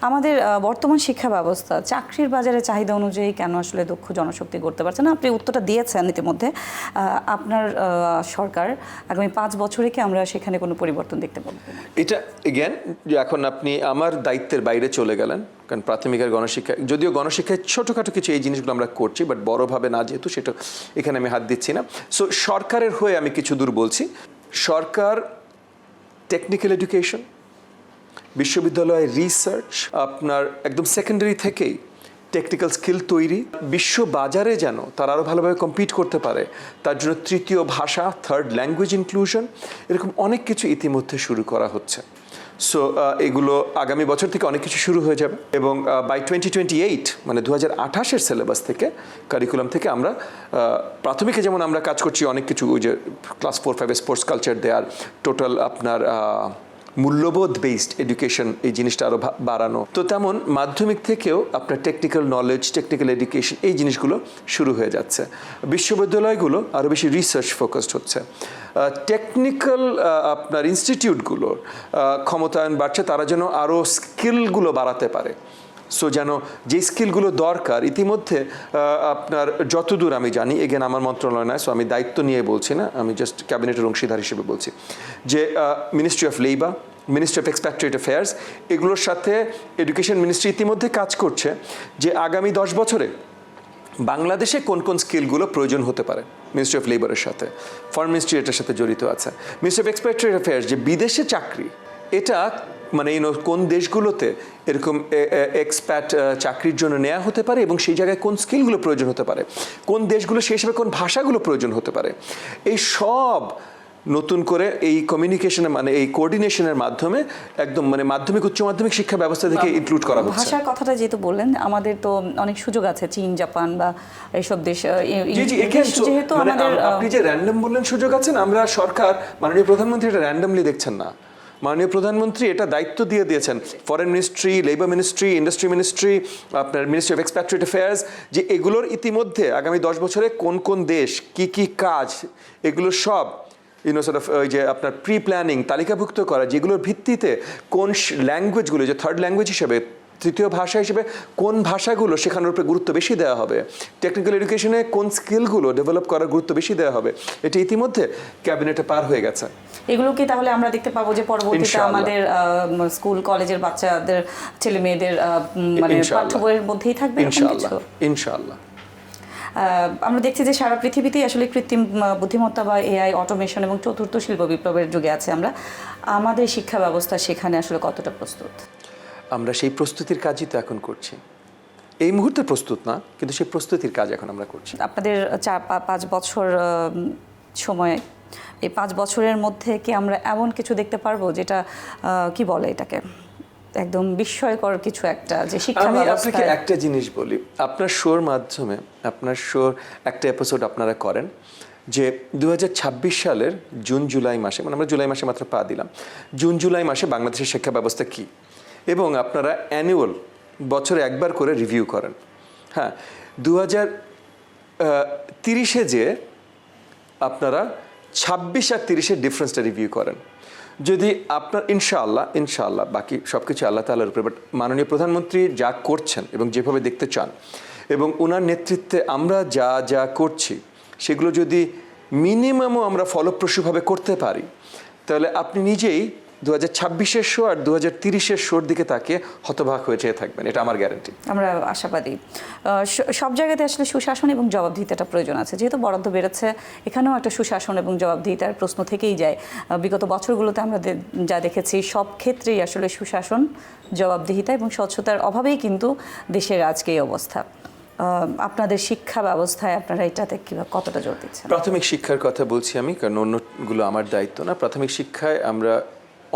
আমাদের বর্তমান শিক্ষা ব্যবস্থা চাকরির বাজারে চাহিদা অনুযায়ী কেন আসলে দক্ষ জনশক্তি করতে পারছে না? আপনি উত্তরটা দিয়েছেন ইতিমধ্যে। আপনার সরকার আগামী 5 বছরে কি আমরা সেখানে কোনো পরিবর্তন দেখতে পাবো? এটা এগেন এখন আপনি আমার দায়িত্বের বাইরে চলে গেলেন, কারণ প্রাথমিক আর গণশিক্ষা, যদিও গণশিক্ষায় ছোটোখাটো কিছু এই জিনিসগুলো আমরা করছি, বাট বড়োভাবে না, যেহেতু সেটা এখানে আমি হাত দিচ্ছি না। সো সরকারের হয়ে আমি কিছু দূর বলছি। সরকার টেকনিক্যাল এডুকেশন, বিশ্ববিদ্যালয় রিসার্চ, আপনার একদম সেকেন্ডারি থেকেই টেকনিক্যাল স্কিল তৈরি, বিশ্ব বাজারে যেন তারা আরও ভালোভাবে কম্পিট করতে পারে, তার জন্য তৃতীয় ভাষা, থার্ড ল্যাঙ্গুয়েজ ইনক্লুশন, এরকম অনেক কিছু ইতিমধ্যে শুরু করা হচ্ছে। সো এগুলো আগামী বছর থেকে অনেক কিছু শুরু হয়ে যাবে এবং বাই 2028 মানে 2028-এর সিলেবাস থেকে, কারিকুলাম থেকে আমরা প্রাথমিকে যেমন আমরা কাজ করছি অনেক কিছু, ওই যে ক্লাস 4-5 স্পোর্টস কালচার দেওয়ার, টোটাল আপনার মূল্যবোধ বেসড এডুকেশন, এই জিনিসটা আরও বাড়ানো, তো তেমন মাধ্যমিক থেকেও আপনার টেকনিক্যাল নলেজ, টেকনিক্যাল এডুকেশন, এই জিনিসগুলো শুরু হয়ে যাচ্ছে। বিশ্ববিদ্যালয়গুলো আরও বেশি রিসার্চ ফোকাসড হচ্ছে। টেকনিক্যাল আপনার ইনস্টিটিউটগুলোর ক্ষমতায়ন বাড়ছে, তারা যেন আরও স্কিলগুলো বাড়াতে পারে। সো যেন যে স্কিলগুলো দরকার ইতিমধ্যে আপনার যতদূর আমি জানি, এগেন আমার মন্ত্রণালয় নয়, সো আমি দায়িত্ব নিয়ে বলছি না, আমি জাস্ট ক্যাবিনেটের অংশীদার হিসেবে বলছি, যে ministry of labour, ministry of expatriate affairs, এগুলোর সাথে এডুকেশন মিনিস্ট্রি ইতিমধ্যে কাজ করছে যে আগামী 10 বছরে বাংলাদেশে কোন কোন স্কিলগুলো প্রয়োজন হতে পারে। মিনিস্ট্রি অফ লেবারের সাথে, ফরেন মিনিস্ট্রি এটার সাথে জড়িত আছে। মিনিস্ট্রি অফ এক্সপ্যাট্রিয়েট অ্যাফেয়ার্স, যে বিদেশে চাকরি, এটা মানে কোন দেশগুলোতে এরকম এক্সপ্যাট চাকরির জন্য নেওয়া হতে পারে এবং সেই জায়গায় কোন স্কিলগুলো প্রয়োজন হতে পারে, কোন দেশগুলো সেই হিসেবে কোন ভাষাগুলো প্রয়োজন হতে পারে, এই সব নতুন করে এই কমিউনিকেশনের মানে এই কোঅর্ডিনেশনের মাধ্যমে একদম মানে মাধ্যমিক উচ্চ মাধ্যমিক শিক্ষা ব্যবস্থা থেকে ইনক্লুড করা হচ্ছে। ভাষার কথাটা যেহেতু বললেন, আমাদের তো অনেক সুযোগ আছে, চীন, জাপান বা এইসব দেশ, যেহেতু আমাদের আপনি যে র্যান্ডম বললেন সুযোগ আছে না, আমরা সরকার মাননীয় প্রধানমন্ত্রী এটা র্যান্ডমলি দেখছেন না। মাননীয় প্রধানমন্ত্রী এটা দায়িত্ব দিয়ে দিয়েছেন foreign ministry, labour ministry, industry ministry, আপনার মিনিস্ট্রি অফ এক্সপ্যাট্রিয়েট অ্যাফেয়ার্স, যে এগুলোর ইতিমধ্যে আগামী 10 বছরে কোন কোন দেশ কি কি কাজ, এগুলো সব ওই যে আপনার প্রি প্ল্যানিং তালিকাভুক্ত করা, যেগুলোর ভিত্তিতে কোন ল্যাঙ্গুয়েজগুলো, যে থার্ড ল্যাঙ্গুয়েজ হিসেবে, তৃতীয় ভাষা হিসেবে কোন ভাষাগুলো শেখানোর উপরে গুরুত্ব বেশি দেওয়া হবে, টেকনিক্যাল এডুকেশনে কোন স্কিলগুলো ডেভেলপ করার গুরুত্ব বেশি দেওয়া হবে, এটা ইতিমধ্যে ক্যাবিনেটে পার হয়ে গেছে। এগুলো কি তাহলে আমরা দেখতে পাবো যে পরবর্তীতে আমাদের স্কুল কলেজের বাচ্চাদের, ছেলে মেয়েদের মানে পাঠ্য বইয়ের মধ্যেই থাকবে? ইনশাআল্লাহ। আমরা দেখছি যে সারা পৃথিবীতেই আসলে কৃত্রিম বুদ্ধিমত্তা বা এআই, অটোমেশন এবং চতুর্থ শিল্প বিপ্লবের যুগে আছে আমরা। আমাদের শিক্ষা ব্যবস্থা সেখানে আসলে কতটা প্রস্তুত? আমরা সেই প্রস্তুতির কাজই তো এখন করছি। এই মুহূর্তে প্রস্তুত না, কিন্তু সেই প্রস্তুতির কাজ এখন আমরা করছি। আপনাদের 4-5 বছর সময়ে, এই 5 বছরের মধ্যে কি আমরা এমন কিছু দেখতে পারবো যেটা কি বলে এটাকে একদম বিস্ময়কর কিছু একটা, যে শিক্ষা আমি ব্যবস্থা? আপনাকে একটা জিনিস বলি, আপনার শোর মাধ্যমে, আপনার শোর একটা এপিসোড আপনারা করেন যে 2026 সালের জুন জুলাই মাসে, মানে আমরা জুলাই মাসে মাত্র পা দিলাম, জুন জুলাই মাসে বাংলাদেশের শিক্ষা ব্যবস্থা কী, এবং আপনারা অ্যানুয়াল বছরে একবার করে রিভিউ করেন। হ্যাঁ, 2030-এ যে আপনারা 26 আর 30-এর ডিফারেন্সটা রিভিউ করেন। যদি আপনার ইনশাআল্লাহ বাকি সব কিছু আল্লাহ তাআলার উপরে, বাট মাননীয় প্রধানমন্ত্রী যা করছেন এবং যেভাবে দেখতে চান এবং ওনার নেতৃত্বে আমরা যা যা করছি, সেগুলো যদি মিনিমামও আমরা ফলপ্রসূভাবে করতে পারি, তাহলে আপনি নিজেই 2026-এর শো আর 2030-এর শোর দিকে তাকিয়ে হতবাক হয়ে যেয়ে থাকবেন, এটা আমার গ্যারান্টি। আমরা আশাবাদী। সব জায়গাতে আসলে সুশাসন এবং জবাবদিহিতাটা প্রয়োজন আছে। যেহেতু বরাদ্দ বেড়েছে, এখানেও একটা সুশাসন এবং জবাবদিহিতার প্রশ্ন থেকেই যায়। বিগত বছরগুলোতে আমরা যা দেখেছি, সব ক্ষেত্রেই আসলে সুশাসন, জবাবদিহিতা এবং স্বচ্ছতার অভাবেই কিন্তু দেশের আজকে এই অবস্থা। আপনাদের শিক্ষা ব্যবস্থায় আপনারা এটাতে কতটা জোর দিচ্ছেন? প্রাথমিক শিক্ষার কথা বলছি আমি, কারণ অন্যগুলো আমার দায়িত্ব না। প্রাথমিক শিক্ষায় আমরা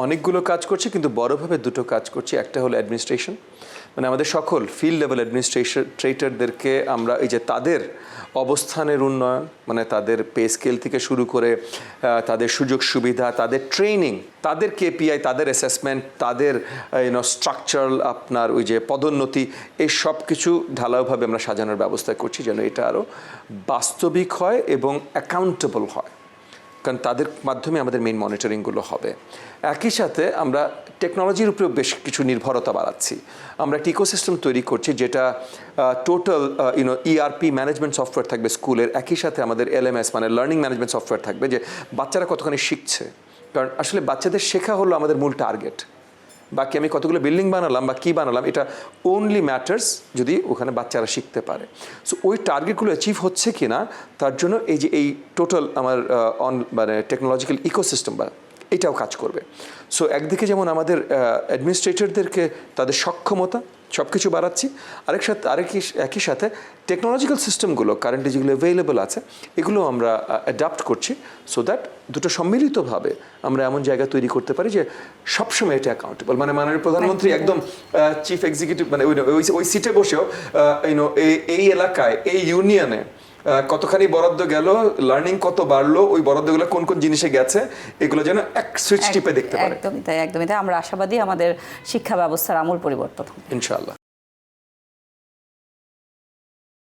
অনেকগুলো কাজ করছি, কিন্তু বড়োভাবে দুটো কাজ করছি। একটা হলো অ্যাডমিনিস্ট্রেশন, মানে আমাদের সকল ফিল্ড লেভেল অ্যাডমিনিস্ট্রেটরদেরকে আমরা এই যে তাদের অবস্থানের উন্নয়ন, মানে তাদের পে স্কেল থেকে শুরু করে তাদের সুযোগ সুবিধা, তাদের ট্রেনিং, তাদের কেপিআই, তাদের অ্যাসেসমেন্ট, তাদের স্ট্রাকচারাল আপনার ওই যে পদোন্নতি, এই সব কিছু ঢালাওভাবে আমরা সাজানোর ব্যবস্থা করছি, যেন এটা আরও বাস্তবিক হয় এবং অ্যাকাউন্টেবল হয়। কারণ তাদের মাধ্যমে আমাদের মেইন মনিটরিংগুলো হবে। একই সাথে আমরা টেকনোলজির উপরেও বেশ কিছু নির্ভরতা বাড়াচ্ছি। আমরা একটা ইকোসিস্টেম তৈরি করছি যেটা টোটাল ইআরপি ম্যানেজমেন্ট সফটওয়্যার থাকবে স্কুলের, একই সাথে আমাদের এলএমএস মানে লার্নিং ম্যানেজমেন্ট সফটওয়্যার থাকবে, যে বাচ্চারা কতখানি শিখছে। কারণ আসলে বাচ্চাদের শেখা হলো আমাদের মূল টার্গেট। বাকি আমি কতগুলো বিল্ডিং বানালাম বা কী বানালাম, এটা ওনলি ম্যাটার্স যদি ওখানে বাচ্চারা শিখতে পারে। সো ওই টার্গেটগুলো অ্যাচিভ হচ্ছে কি না, তার জন্য এই যে এই টোটাল আমার মানে টেকনোলজিক্যাল ইকোসিস্টেম বা এটাও কাজ করবে। সো একদিকে যেমন আমাদের অ্যাডমিনিস্ট্রেটরদেরকে তাদের সক্ষমতা সব কিছু বাড়াচ্ছি, একই সাথে টেকনোলজিক্যাল সিস্টেমগুলো কারেন্টলি যেগুলো অ্যাভেলেবল আছে এগুলো আমরা অ্যাডাপ্ট করছি, সো দ্যাট দুটো সম্মিলিতভাবে আমরা এমন জায়গা তৈরি করতে পারি যে সবসময় এটা অ্যাকাউন্টেবল। মানে মাননীয় প্রধানমন্ত্রী একদম চিফ এক্সিকিউটিভ মানে ওই সিটে বসেও এই এলাকায় এই ইউনিয়নে কতখানি বরাদ্দ গেল, লার্নিং কত বাড়লো, ওই বরাদ্দগুলো কোন কোন জিনিসে গেছে, এগুলো যেন এক সুইচ টিপে দেখতে পারে। একদমই তাই, একদমই তাই। আমরা আশাবাদী আমাদের শিক্ষা ব্যবস্থার আমূল পরিবর্তন। ইনশাআল্লাহ।